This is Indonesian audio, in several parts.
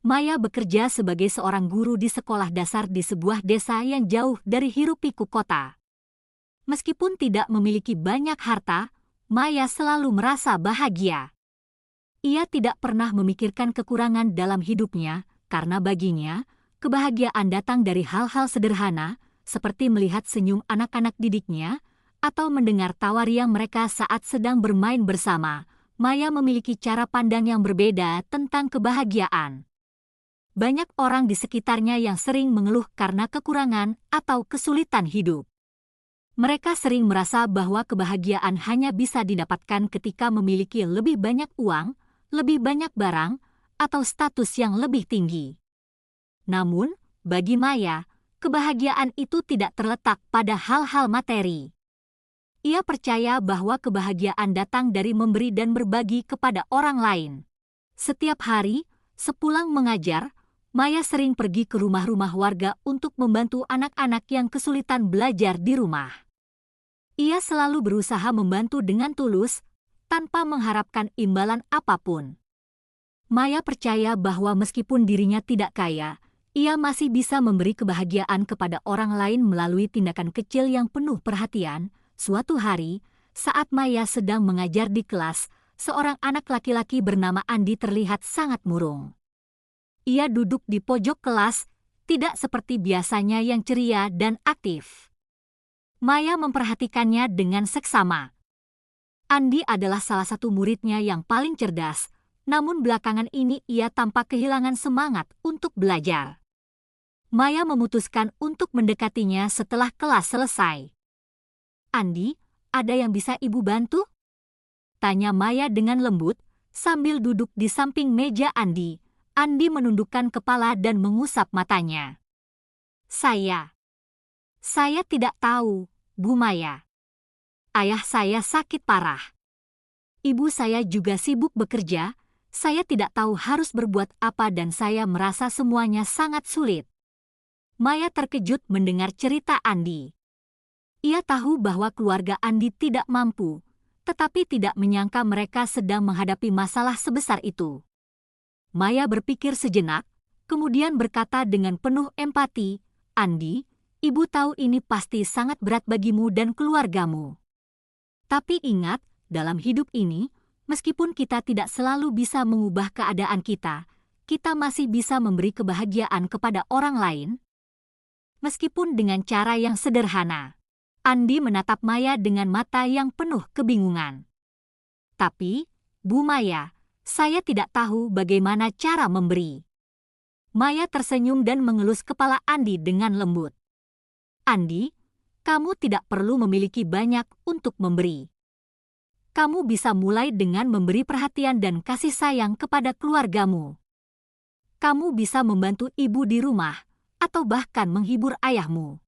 Maya bekerja sebagai seorang guru di sekolah dasar di sebuah desa yang jauh dari hiruk-pikuk kota. Meskipun tidak memiliki banyak harta, Maya selalu merasa bahagia. Ia tidak pernah memikirkan kekurangan dalam hidupnya, karena baginya, kebahagiaan datang dari hal-hal sederhana, seperti melihat senyum anak-anak didiknya, atau mendengar tawa riang mereka saat sedang bermain bersama. Maya memiliki cara pandang yang berbeda tentang kebahagiaan. Banyak orang di sekitarnya yang sering mengeluh karena kekurangan atau kesulitan hidup. Mereka sering merasa bahwa kebahagiaan hanya bisa didapatkan ketika memiliki lebih banyak uang, lebih banyak barang, atau status yang lebih tinggi. Namun, bagi Maya, kebahagiaan itu tidak terletak pada hal-hal materi. Ia percaya bahwa kebahagiaan datang dari memberi dan berbagi kepada orang lain. Setiap hari, sepulang mengajar, Maya sering pergi ke rumah-rumah warga untuk membantu anak-anak yang kesulitan belajar di rumah. Ia selalu berusaha membantu dengan tulus, tanpa mengharapkan imbalan apapun. Maya percaya bahwa meskipun dirinya tidak kaya, ia masih bisa memberi kebahagiaan kepada orang lain melalui tindakan kecil yang penuh perhatian. Suatu hari, saat Maya sedang mengajar di kelas, seorang anak laki-laki bernama Andi terlihat sangat murung. Ia duduk di pojok kelas, tidak seperti biasanya yang ceria dan aktif. Maya memperhatikannya dengan seksama. Andi adalah salah satu muridnya yang paling cerdas, namun belakangan ini ia tampak kehilangan semangat untuk belajar. Maya memutuskan untuk mendekatinya setelah kelas selesai. "Andi, ada yang bisa ibu bantu?" tanya Maya dengan lembut, sambil duduk di samping meja Andi. Andi menundukkan kepala dan mengusap matanya. Saya tidak tahu, Bu Maya. Ayah saya sakit parah. Ibu saya juga sibuk bekerja, saya tidak tahu harus berbuat apa dan saya merasa semuanya sangat sulit." Maya terkejut mendengar cerita Andi. Ia tahu bahwa keluarga Andi tidak mampu, tetapi tidak menyangka mereka sedang menghadapi masalah sebesar itu. Maya berpikir sejenak, kemudian berkata dengan penuh empati, "Andi, ibu tahu ini pasti sangat berat bagimu dan keluargamu. Tapi ingat, dalam hidup ini, meskipun kita tidak selalu bisa mengubah keadaan kita masih bisa memberi kebahagiaan kepada orang lain, meskipun dengan cara yang sederhana." Andi menatap Maya dengan mata yang penuh kebingungan. "Tapi, Bu Maya, saya tidak tahu bagaimana cara memberi." Maya tersenyum dan mengelus kepala Andi dengan lembut. "Andi, kamu tidak perlu memiliki banyak untuk memberi. Kamu bisa mulai dengan memberi perhatian dan kasih sayang kepada keluargamu. Kamu bisa membantu ibu di rumah, atau bahkan menghibur ayahmu.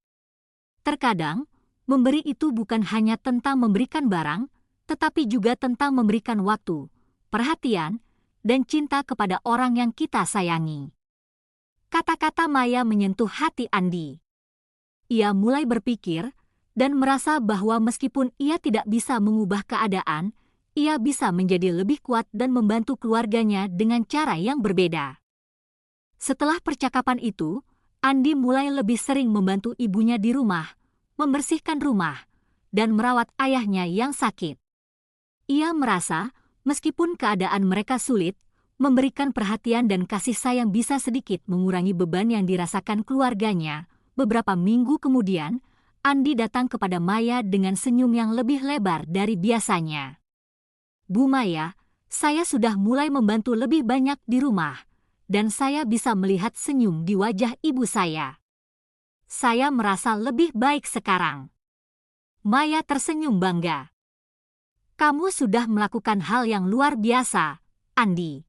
Terkadang, memberi itu bukan hanya tentang memberikan barang, tetapi juga tentang memberikan waktu, perhatian, dan cinta kepada orang yang kita sayangi." Kata-kata Maya menyentuh hati Andi. Ia mulai berpikir dan merasa bahwa meskipun ia tidak bisa mengubah keadaan, ia bisa menjadi lebih kuat dan membantu keluarganya dengan cara yang berbeda. Setelah percakapan itu, Andi mulai lebih sering membantu ibunya di rumah, membersihkan rumah, dan merawat ayahnya yang sakit. Ia merasa, meskipun keadaan mereka sulit, memberikan perhatian dan kasih sayang bisa sedikit mengurangi beban yang dirasakan keluarganya. Beberapa minggu kemudian, Andi datang kepada Maya dengan senyum yang lebih lebar dari biasanya. "Bu Maya, saya sudah mulai membantu lebih banyak di rumah, dan saya bisa melihat senyum di wajah ibu saya. Saya merasa lebih baik sekarang." Maya tersenyum bangga. "Kamu sudah melakukan hal yang luar biasa, Andi.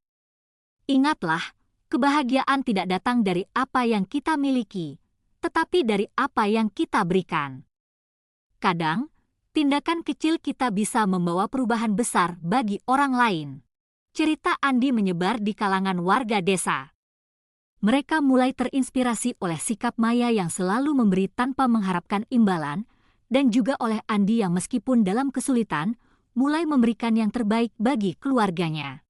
Ingatlah, kebahagiaan tidak datang dari apa yang kita miliki, tetapi dari apa yang kita berikan. Kadang, tindakan kecil kita bisa membawa perubahan besar bagi orang lain." Cerita Andi menyebar di kalangan warga desa. Mereka mulai terinspirasi oleh sikap Maya yang selalu memberi tanpa mengharapkan imbalan, dan juga oleh Andi yang meskipun dalam kesulitan, mulai memberikan yang terbaik bagi keluarganya.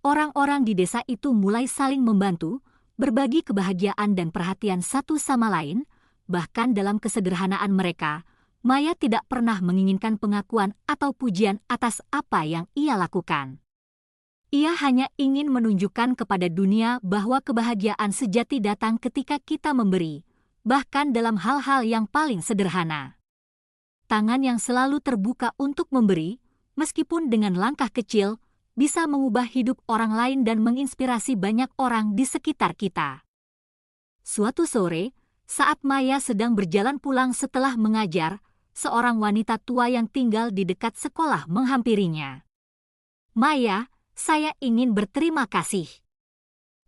Orang-orang di desa itu mulai saling membantu, berbagi kebahagiaan dan perhatian satu sama lain, bahkan dalam kesederhanaan mereka, Maya tidak pernah menginginkan pengakuan atau pujian atas apa yang ia lakukan. Ia hanya ingin menunjukkan kepada dunia bahwa kebahagiaan sejati datang ketika kita memberi, bahkan dalam hal-hal yang paling sederhana. Tangan yang selalu terbuka untuk memberi, meskipun dengan langkah kecil, bisa mengubah hidup orang lain dan menginspirasi banyak orang di sekitar kita. Suatu sore, saat Maya sedang berjalan pulang setelah mengajar, seorang wanita tua yang tinggal di dekat sekolah menghampirinya. "Maya, saya ingin berterima kasih.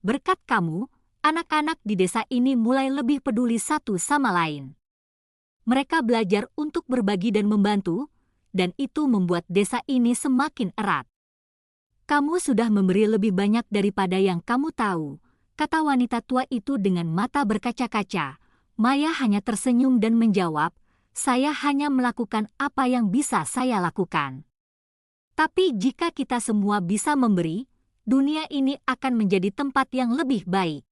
Berkat kamu, anak-anak di desa ini mulai lebih peduli satu sama lain. Mereka belajar untuk berbagi dan membantu, dan itu membuat desa ini semakin erat. Kamu sudah memberi lebih banyak daripada yang kamu tahu," kata wanita tua itu dengan mata berkaca-kaca. Maya hanya tersenyum dan menjawab, "Saya hanya melakukan apa yang bisa saya lakukan. Tapi jika kita semua bisa memberi, dunia ini akan menjadi tempat yang lebih baik."